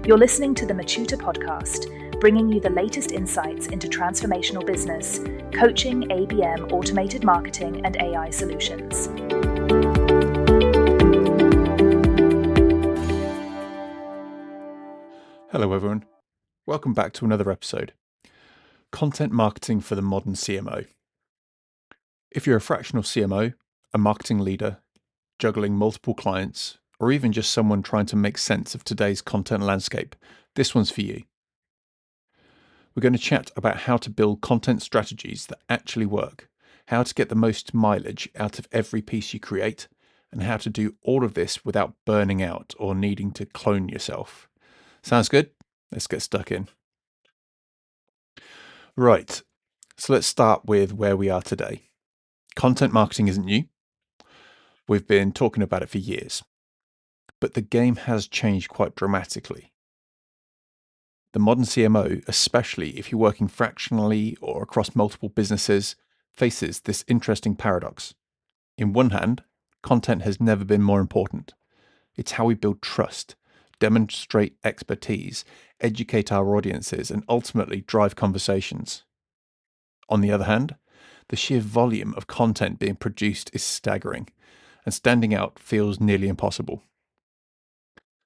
You're listening to the Matuta podcast, bringing you the latest insights into transformational business, coaching, ABM, automated marketing, and AI solutions. Hello everyone, welcome back to another episode. Content marketing for the modern CMO. If you're a fractional CMO, a marketing leader, juggling multiple clients, or even just someone trying to make sense of today's content landscape, this one's for you. We're going to chat about how to build content strategies that actually work, how to get the most mileage out of every piece you create, and how to do all of this without burning out or needing to clone yourself. Sounds good? Let's get stuck in. Right, so let's start with where we are today. Content marketing isn't new. We've been talking about it for years. But the game has changed quite dramatically. The modern CMO, especially if you're working fractionally or across multiple businesses, faces this interesting paradox. In one hand, content has never been more important. It's how we build trust, demonstrate expertise, educate our audiences, and ultimately drive conversations. On the other hand, the sheer volume of content being produced is staggering, and standing out feels nearly impossible.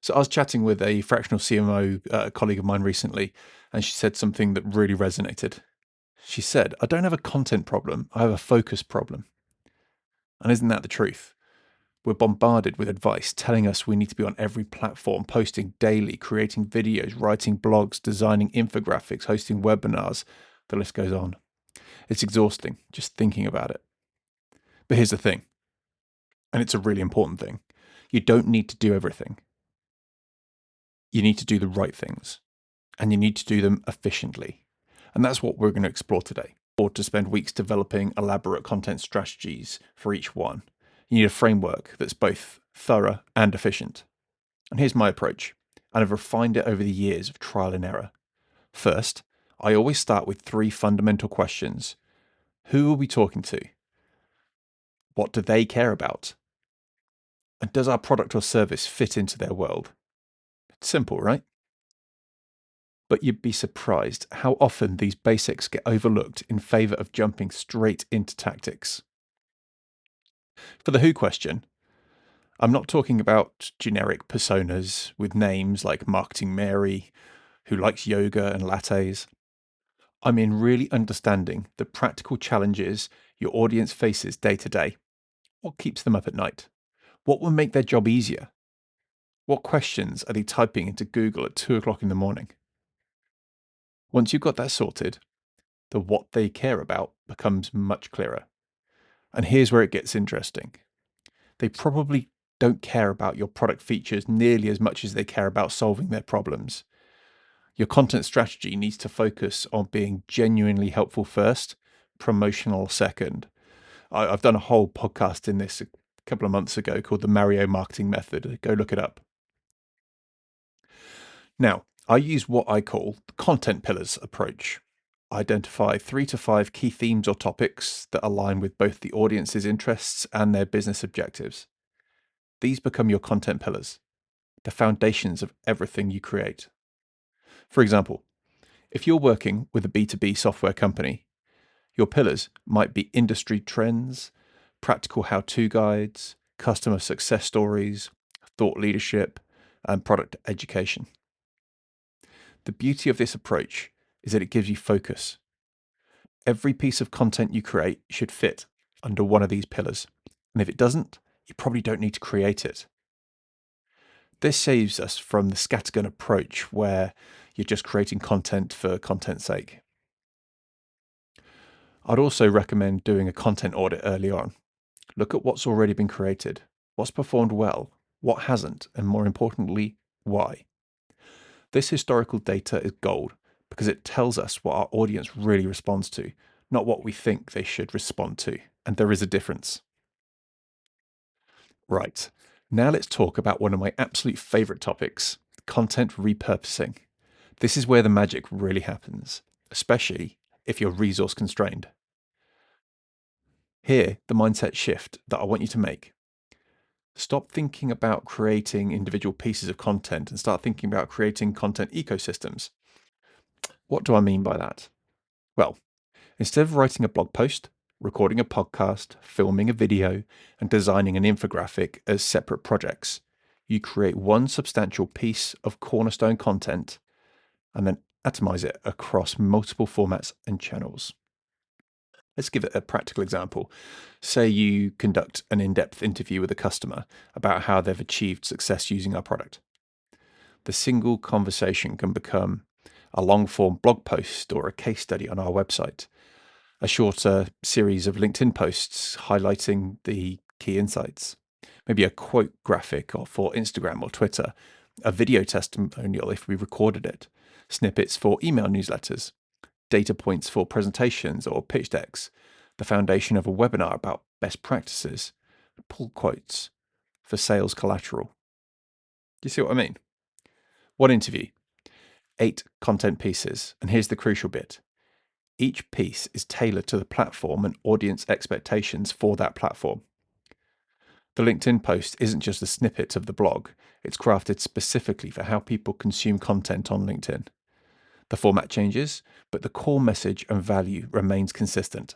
So I was chatting with a fractional CMO colleague of mine recently, and she said something that really resonated. She said, "I don't have a content problem, I have a focus problem." And isn't that the truth? We're bombarded with advice telling us we need to be on every platform, posting daily, creating videos, writing blogs, designing infographics, hosting webinars. The list goes on. It's exhausting just thinking about it. But here's the thing, and it's a really important thing. You don't need to do everything. You need to do the right things, and you need to do them efficiently. And that's what we're going to explore today. Or to spend weeks developing elaborate content strategies for each one. You need a framework that's both thorough and efficient. And here's my approach, and I've refined it over the years of trial and error. First, I always start with 3 fundamental questions. Who are we talking to? What do they care about? And does our product or service fit into their world? It's simple, right? But you'd be surprised how often these basics get overlooked in favor of jumping straight into tactics. For the who question, I'm not talking about generic personas with names like Marketing Mary, who likes yoga and lattes. I mean really understanding the practical challenges your audience faces day to day. What keeps them up at night? What will make their job easier? What questions are they typing into Google at 2 o'clock in the morning? Once you've got that sorted, the what they care about becomes much clearer. And here's where it gets interesting. They probably don't care about your product features nearly as much as they care about solving their problems. Your content strategy needs to focus on being genuinely helpful first, promotional second. I've done a whole podcast in this a couple of months ago called the Mario Marketing Method. Go look it up. Now, I use what I call the content pillars approach. I identify 3 to 5 key themes or topics that align with both the audience's interests and their business objectives. These become your content pillars, the foundations of everything you create. For example, if you're working with a B2B software company, your pillars might be industry trends, practical how-to guides, customer success stories, thought leadership, and product education. The beauty of this approach is that it gives you focus. Every piece of content you create should fit under one of these pillars, and if it doesn't, you probably don't need to create it. This saves us from the scattergun approach where you're just creating content for content's sake. I'd also recommend doing a content audit early on. Look at what's already been created, what's performed well, what hasn't, and more importantly, why. This historical data is gold because it tells us what our audience really responds to, not what we think they should respond to. And there is a difference. Right, now let's talk about one of my absolute favorite topics, content repurposing. This is where the magic really happens, especially if you're resource constrained. Here, the mindset shift that I want you to make. Stop thinking about creating individual pieces of content and start thinking about creating content ecosystems. What do I mean by that? Well, instead of writing a blog post, recording a podcast, filming a video, and designing an infographic as separate projects, you create one substantial piece of cornerstone content and then atomize it across multiple formats and channels. Let's give it a practical example. Say you conduct an in-depth interview with a customer about how they've achieved success using our product. The single conversation can become a long-form blog post or a case study on our website, a shorter series of LinkedIn posts highlighting the key insights, maybe a quote graphic or for Instagram or Twitter, a video testimonial if we recorded it, snippets for email newsletters, data points for presentations or pitch decks, the foundation of a webinar about best practices, pull quotes for sales collateral. Do you see what I mean? One interview, 8 content pieces, and here's the crucial bit. Each piece is tailored to the platform and audience expectations for that platform. The LinkedIn post isn't just a snippet of the blog, it's crafted specifically for how people consume content on LinkedIn. The format changes, but the core message and value remains consistent.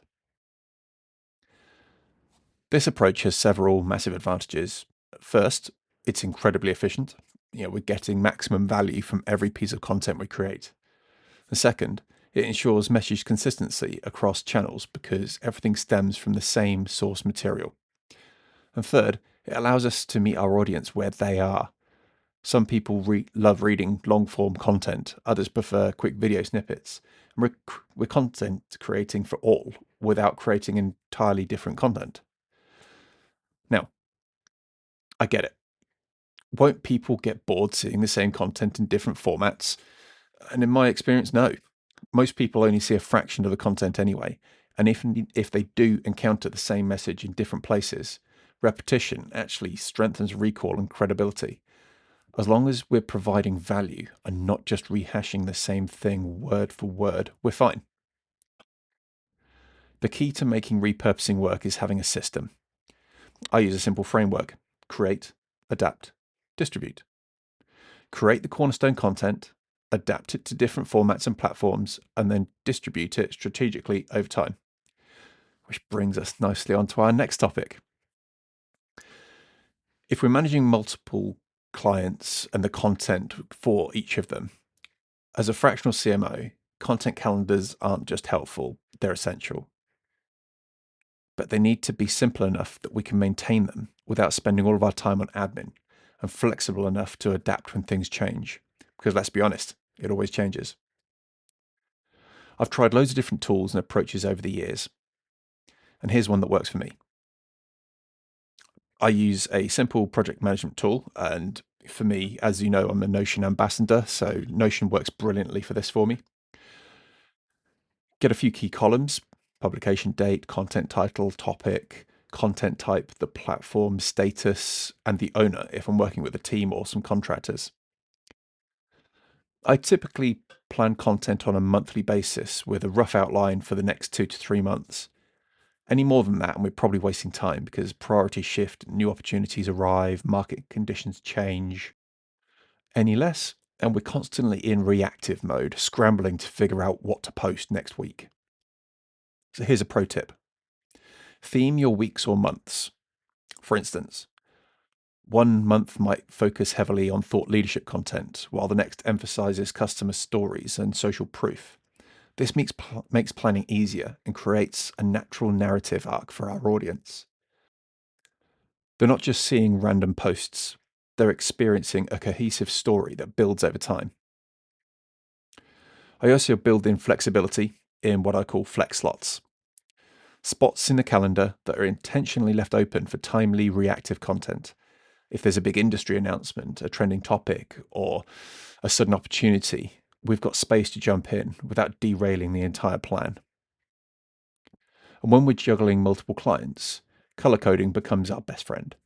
This approach has several massive advantages. First, it's incredibly efficient. We're getting maximum value from every piece of content we create. And second, it ensures message consistency across channels because everything stems from the same source material. And third, it allows us to meet our audience where they are. Some people love reading long-form content, others prefer quick video snippets. And we're content creating for all without creating entirely different content. Now, I get it. Won't people get bored seeing the same content in different formats? And in my experience, no. Most people only see a fraction of the content anyway. And if they do encounter the same message in different places, repetition actually strengthens recall and credibility. As long as we're providing value and not just rehashing the same thing word for word, we're fine. The key to making repurposing work is having a system. I use a simple framework: create, adapt, distribute. Create the cornerstone content, adapt it to different formats and platforms, and then distribute it strategically over time. Which brings us nicely onto our next topic. If we're managing multiple clients and the content for each of them, as a fractional CMO, content calendars aren't just helpful, they're essential. But they need to be simple enough that we can maintain them without spending all of our time on admin, and flexible enough to adapt when things change. Because let's be honest, it always changes. I've tried loads of different tools and approaches over the years, and here's one that works for me. I use a simple project management tool, and for me, as you know, I'm a Notion ambassador, so Notion works brilliantly for this for me. Get a few key columns: publication date, content title, topic, content type, the platform status, and the owner if I'm working with a team or some contractors. I typically plan content on a monthly basis with a rough outline for the next 2 to 3 months. Any more than that, and we're probably wasting time because priorities shift, new opportunities arrive, market conditions change. Any less, and we're constantly in reactive mode, scrambling to figure out what to post next week. So here's a pro tip. Theme your weeks or months. For instance, one month might focus heavily on thought leadership content, while the next emphasizes customer stories and social proof. This makes planning easier and creates a natural narrative arc for our audience. They're not just seeing random posts, they're experiencing a cohesive story that builds over time. I also build in flexibility in what I call flex slots. Spots in the calendar that are intentionally left open for timely reactive content. If there's a big industry announcement, a trending topic, or a sudden opportunity, we've got space to jump in without derailing the entire plan. And when we're juggling multiple clients, color coding becomes our best friend.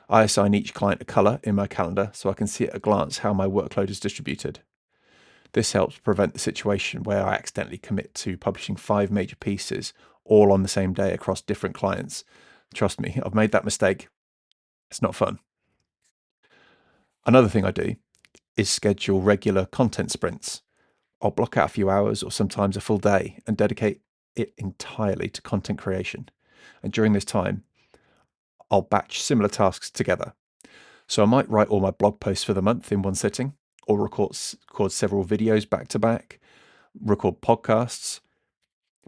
I assign each client a color in my calendar so I can see at a glance how my workload is distributed. This helps prevent the situation where I accidentally commit to publishing 5 major pieces all on the same day across different clients. Trust me, I've made that mistake. It's not fun. Another thing I do is schedule regular content sprints. I'll block out a few hours or sometimes a full day and dedicate it entirely to content creation. And during this time, I'll batch similar tasks together. So I might write all my blog posts for the month in one sitting, or record several videos back to back, record podcasts.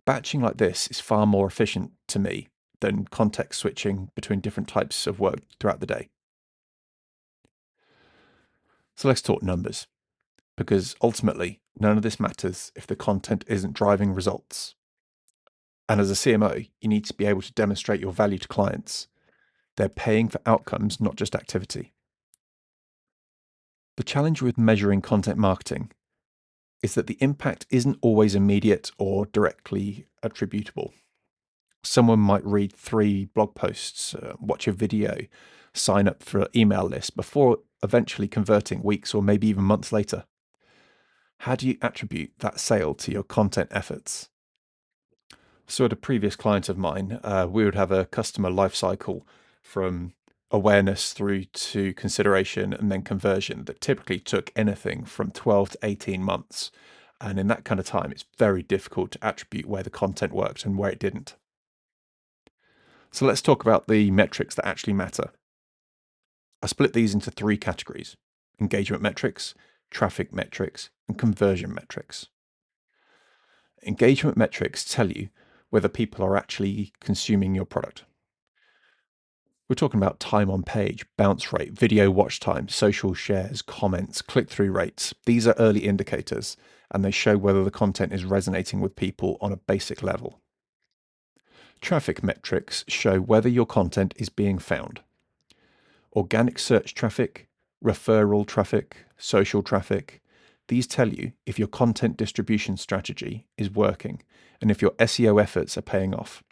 Batching like this is far more efficient to me than context switching between different types of work throughout the day. So let's talk numbers, because ultimately, none of this matters if the content isn't driving results. And as a CMO, you need to be able to demonstrate your value to clients. They're paying for outcomes, not just activity. The challenge with measuring content marketing is that the impact isn't always immediate or directly attributable. Someone might read 3 blog posts, watch a video, sign up for an email list before eventually converting weeks or maybe even months later. How do you attribute that sale to your content efforts? So at a previous client of mine, we would have a customer life cycle from awareness through to consideration and then conversion that typically took anything from 12 to 18 months. And in that kind of time, it's very difficult to attribute where the content worked and where it didn't. So let's talk about the metrics that actually matter. I split these into 3 categories: engagement metrics, traffic metrics, and conversion metrics. Engagement metrics tell you whether people are actually consuming your product. We're talking about time on page, bounce rate, video watch time, social shares, comments, click-through rates. These are early indicators, and they show whether the content is resonating with people on a basic level. Traffic metrics show whether your content is being found. Organic search traffic, referral traffic, social traffic, these tell you if your content distribution strategy is working and if your SEO efforts are paying off.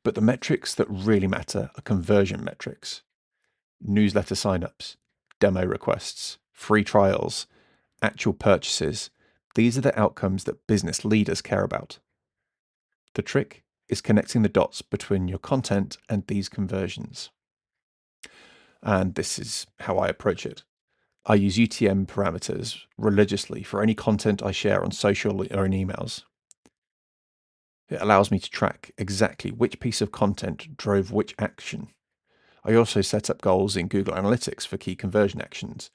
But the metrics that really matter are conversion metrics: newsletter signups, demo requests, free trials, actual purchases. These are the outcomes that business leaders care about. The trick is connecting the dots between your content and these conversions. And this is how I approach it. I use UTM parameters religiously for any content I share on social or in emails. It allows me to track exactly which piece of content drove which action. I also set up goals in Google Analytics for key conversion actions,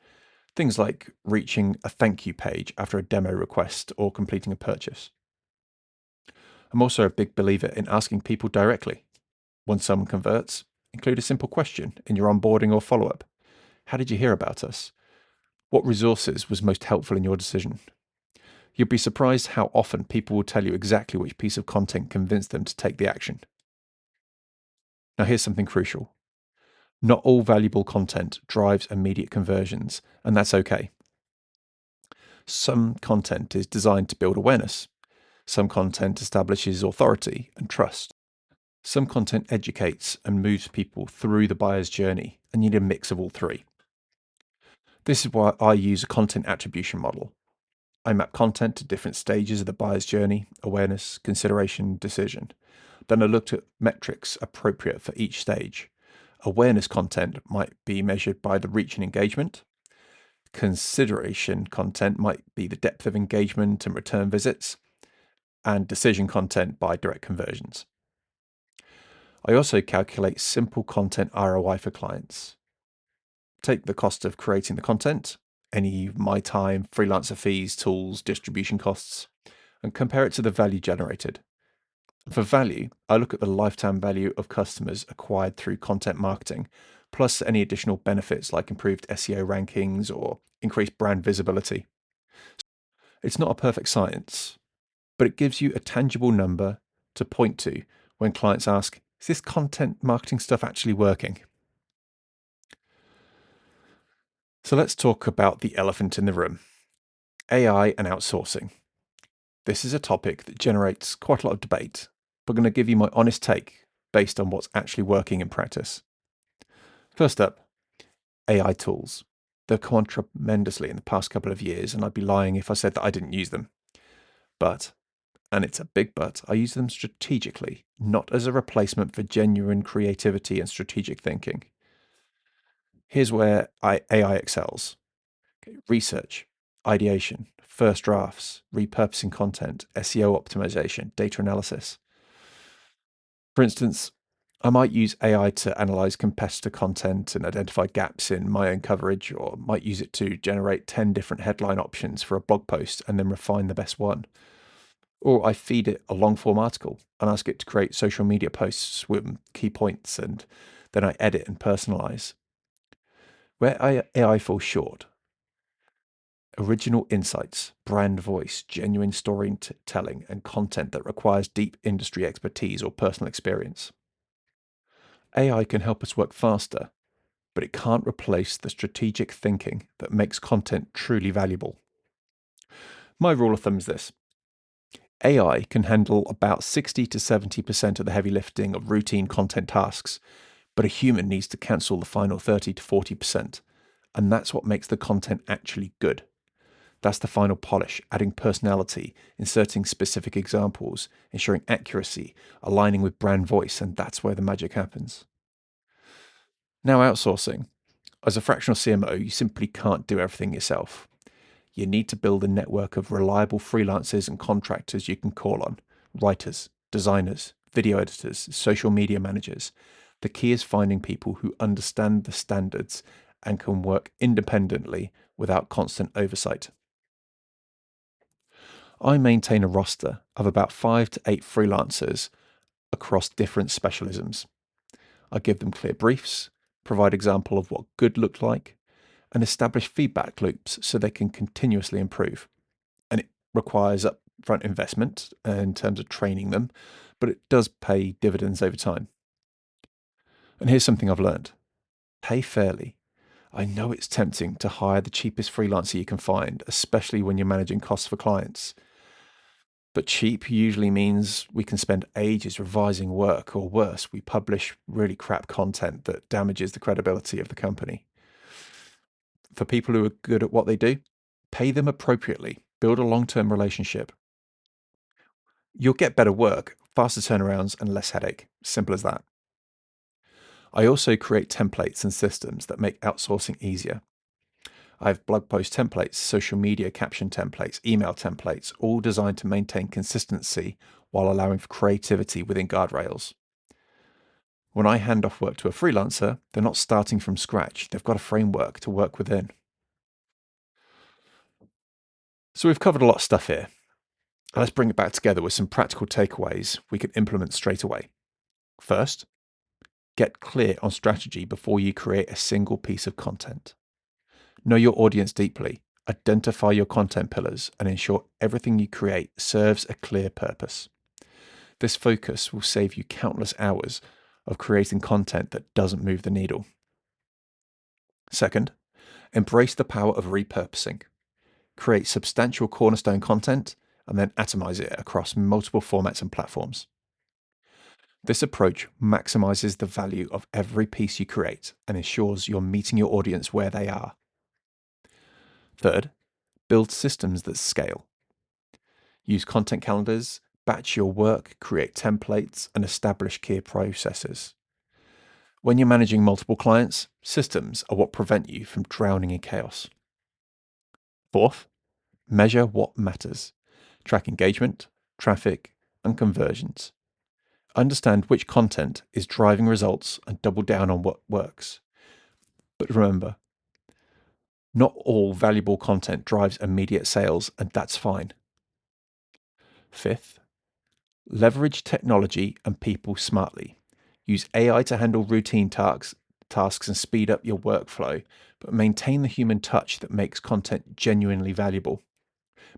things like reaching a thank you page after a demo request or completing a purchase. I'm also a big believer in asking people directly. When someone converts, include a simple question in your onboarding or follow-up. How did you hear about us? What resources was most helpful in your decision? You'll be surprised how often people will tell you exactly which piece of content convinced them to take the action. Now, here's something crucial. Not all valuable content drives immediate conversions, and that's okay. Some content is designed to build awareness. Some content establishes authority and trust. Some content educates and moves people through the buyer's journey, and you need a mix of all 3. This is why I use a content attribution model. I map content to different stages of the buyer's journey: awareness, consideration, decision. Then I looked at metrics appropriate for each stage. Awareness content might be measured by the reach and engagement. Consideration content might be the depth of engagement and return visits. And decision content by direct conversions. I also calculate simple content ROI for clients. Take the cost of creating the content, any my time, freelancer fees, tools, distribution costs, and compare it to the value generated. For value, I look at the lifetime value of customers acquired through content marketing, plus any additional benefits like improved SEO rankings or increased brand visibility. It's not a perfect science, but it gives you a tangible number to point to when clients ask, is this content marketing stuff actually working? So let's talk about the elephant in the room: AI and outsourcing. This is a topic that generates quite a lot of debate, but I'm going to give you my honest take based on what's actually working in practice. First up, AI tools. They've come on tremendously in the past couple of years, and I'd be lying if I said that I didn't use them. But, and it's a big but, I use them strategically, not as a replacement for genuine creativity and strategic thinking. Here's where AI excels. Okay, research, ideation, first drafts, repurposing content, SEO optimization, data analysis. For instance, I might use AI to analyze competitor content and identify gaps in my own coverage, or might use it to generate 10 different headline options for a blog post and then refine the best one. Or I feed it a long form article and ask it to create social media posts with key points, and then I edit and personalize. Where AI falls short: original insights, brand voice, genuine storytelling, and content that requires deep industry expertise or personal experience. AI can help us work faster, but it can't replace the strategic thinking that makes content truly valuable. My rule of thumb is this: AI can handle about 60 to 70% of the heavy lifting of routine content tasks, but a human needs to cancel the final 30 to 40%. And that's what makes the content actually good. That's the final polish, adding personality, inserting specific examples, ensuring accuracy, aligning with brand voice, and that's where the magic happens. Now, outsourcing. As a fractional CMO, you simply can't do everything yourself. You need to build a network of reliable freelancers and contractors you can call on: writers, designers, video editors, social media managers. The key is finding people who understand the standards and can work independently without constant oversight. I maintain a roster of about 5 to 8 freelancers across different specialisms. I give them clear briefs, provide example of what good looked like, and establish feedback loops so they can continuously improve. And it requires upfront investment in terms of training them, but it does pay dividends over time. And here's something I've learned: pay fairly. I know it's tempting to hire the cheapest freelancer you can find, especially when you're managing costs for clients. But cheap usually means we can spend ages revising work, or worse, we publish really crap content that damages the credibility of the company. For people who are good at what they do, pay them appropriately, build a long term relationship. You'll get better work, faster turnarounds, and less headache. Simple as that. I also create templates and systems that make outsourcing easier. I have blog post templates, social media caption templates, email templates, all designed to maintain consistency while allowing for creativity within guardrails. When I hand off work to a freelancer, they're not starting from scratch. They've got a framework to work within. So we've covered a lot of stuff here. Let's bring it back together with some practical takeaways we can implement straight away. First, get clear on strategy before you create a single piece of content. Know your audience deeply, identify your content pillars, and ensure everything you create serves a clear purpose. This focus will save you countless hours of creating content that doesn't move the needle. Second, embrace the power of repurposing. Create substantial cornerstone content and then atomize it across multiple formats and platforms. This approach maximizes the value of every piece you create and ensures you're meeting your audience where they are. Third, build systems that scale. Use content calendars, batch your work, create templates, and establish key processes. When you're managing multiple clients, systems are what prevent you from drowning in chaos. Fourth, measure what matters. Track engagement, traffic, and conversions. Understand which content is driving results and double down on what works. But remember, not all valuable content drives immediate sales, and that's fine. Fifth, leverage technology and people smartly. Use AI to handle routine tasks and speed up your workflow, but maintain the human touch that makes content genuinely valuable.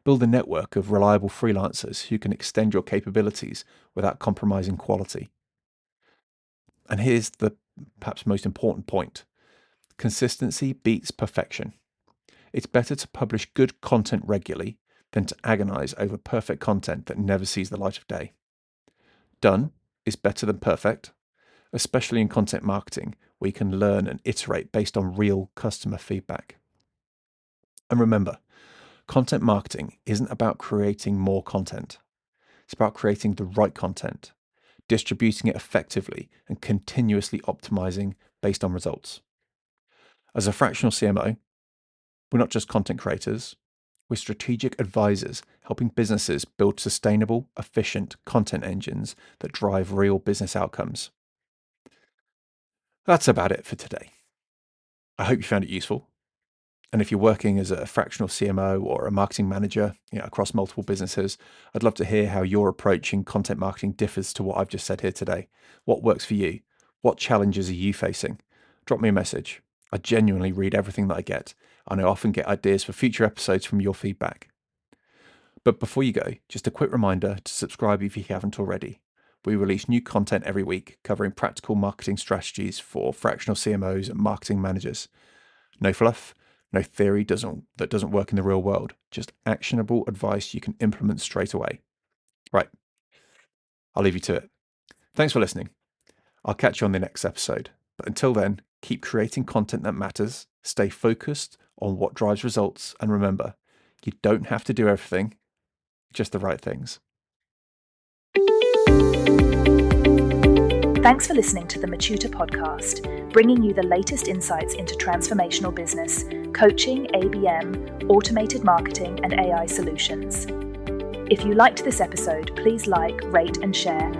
Build a network of reliable freelancers who can extend your capabilities without compromising quality. And here's the perhaps most important point: consistency beats perfection. It's better to publish good content regularly than to agonize over perfect content that never sees the light of day. Done is better than perfect, especially in content marketing, where you can learn and iterate based on real customer feedback. And remember, content marketing isn't about creating more content. It's about creating the right content, distributing it effectively, and continuously optimizing based on results. As a fractional CMO, we're not just content creators, we're strategic advisors helping businesses build sustainable, efficient content engines that drive real business outcomes. That's about it for today. I hope you found it useful. And if you're working as a fractional CMO or a marketing manager across multiple businesses, I'd love to hear how your approach in content marketing differs to what I've just said here today. What works for you? What challenges are you facing? Drop me a message. I genuinely read everything that I get, and I often get ideas for future episodes from your feedback. But before you go, just a quick reminder to subscribe if you haven't already. We release new content every week covering practical marketing strategies for fractional CMOs and marketing managers. No fluff, no theory that doesn't work in the real world, just actionable advice you can implement straight away. Right, I'll leave you to it. Thanks for listening. I'll catch you on the next episode. But until then, keep creating content that matters, stay focused on what drives results, and remember, you don't have to do everything, just the right things. Thanks for listening to the Matuta podcast, bringing you the latest insights into transformational business, coaching, ABM, automated marketing, and AI solutions. If you liked this episode, please like, rate, and share.